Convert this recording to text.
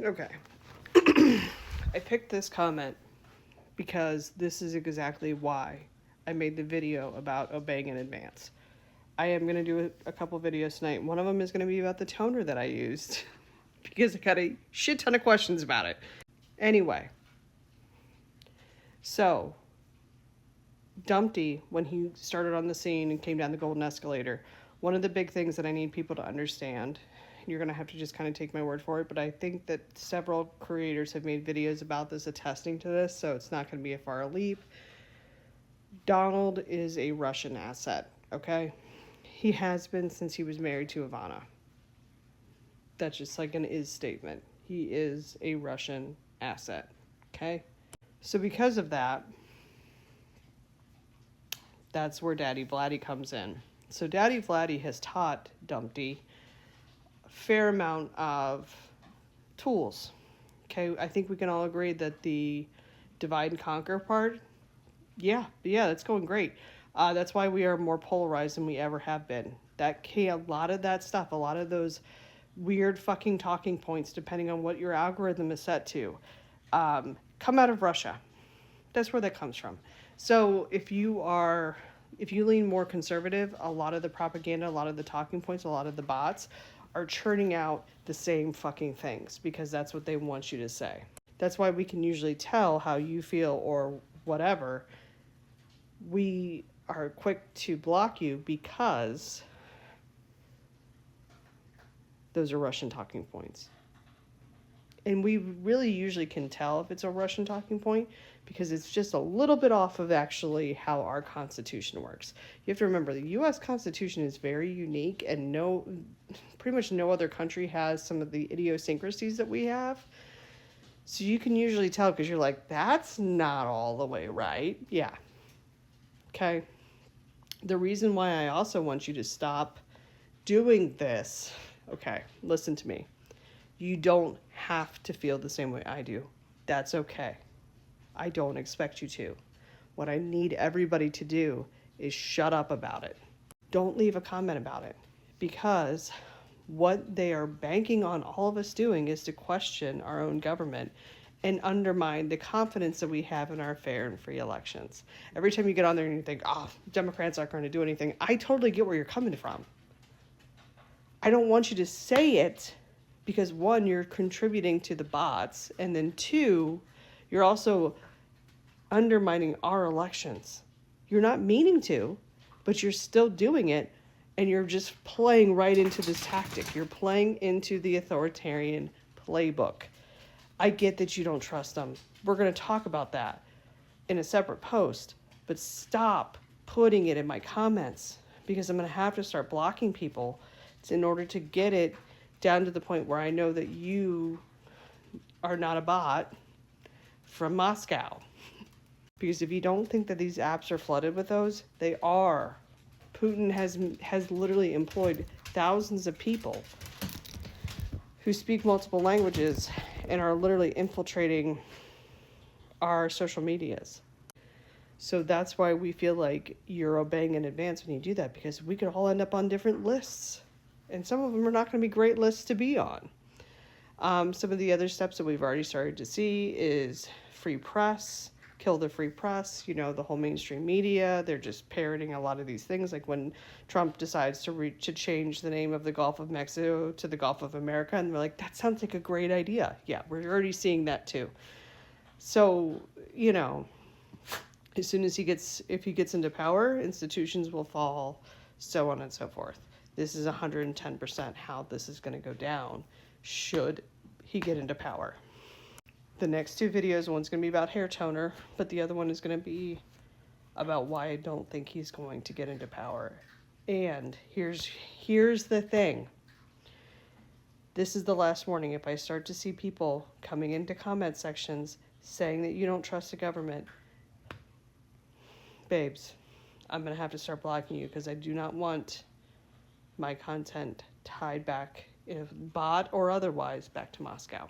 Okay. I picked this comment because this is exactly why I made the video about obeying in advance. I am going to do a couple videos tonight. One of them is going to be about the toner that I used because I got a shit ton of questions about it. Anyway, so Dumpty, when he started on the scene and came down the golden escalator, one of the big things that I need people to understand, you're going to have to just kind of take my word for it, but I think that several creators have made videos about this attesting to this, so it's not going to be a far leap. Donald is a Russian asset, okay? He has been since he was married to Ivana. That's just like an is statement. He is a Russian asset, okay? So because of that, that's where Daddy Vladdy comes in. So Daddy Vladdy has taught Dumpty a fair amount of tools. Okay, I think we can all agree that the divide and conquer part, yeah, that's going great. That's why we are more polarized than we ever have been. A lot of that stuff, a lot of those weird fucking talking points, depending on what your algorithm is set to, come out of Russia. That's where that comes from. So if you lean more conservative, a lot of the propaganda, a lot of the talking points, a lot of the bots are churning out the same fucking things because that's what they want you to say. That's why we can usually tell how you feel or whatever. We are quick to block you because those are Russian talking points. And we really usually can tell if it's a Russian talking point because it's just a little bit off of actually how our Constitution works. You have to remember the U.S. Constitution is very unique and pretty much no other country has some of the idiosyncrasies that we have. So you can usually tell because you're like, that's not all the way right. Yeah. Okay. The reason why I also want you to stop doing this, okay, listen to me. You don't have to feel the same way I do. That's okay. I don't expect you to. What I need everybody to do is shut up about it. Don't leave a comment about it. Because what they are banking on all of us doing is to question our own government and undermine the confidence that we have in our fair and free elections. Every time you get on there and you think, Democrats aren't going to do anything, I totally get where you're coming from. I don't want you to say it because one, you're contributing to the bots, and then two, you're also undermining our elections. You're not meaning to, but you're still doing it, and you're just playing right into this tactic. You're playing into the authoritarian playbook. I get that you don't trust them. We're going to talk about that in a separate post, but stop putting it in my comments because I'm going to have to start blocking people in order to get it down to the point where I know that you are not a bot from Moscow. Because if you don't think that these apps are flooded with those, they are. Putin has literally employed thousands of people who speak multiple languages and are literally infiltrating our social medias. So that's why we feel like you're obeying in advance when you do that, because we could all end up on different lists. And some of them are not going to be great lists to be on. Some of the other steps that we've already started to see is free press, kill the free press, the whole mainstream media. They're just parroting a lot of these things. Like when Trump decides to change the name of the Gulf of Mexico to the Gulf of America. And we're like, that sounds like a great idea. Yeah, we're already seeing that too. So, as soon as if he gets into power, institutions will fall, so on and so forth. This is 110% how this is going to go down should he get into power. The next two videos, one's going to be about hair toner, but the other one is going to be about why I don't think he's going to get into power. And here's the thing. This is the last warning. If I start to see people coming into comment sections saying that you don't trust the government, babes, I'm going to have to start blocking you because I do not want my content tied back, if bot or otherwise, back to Moscow.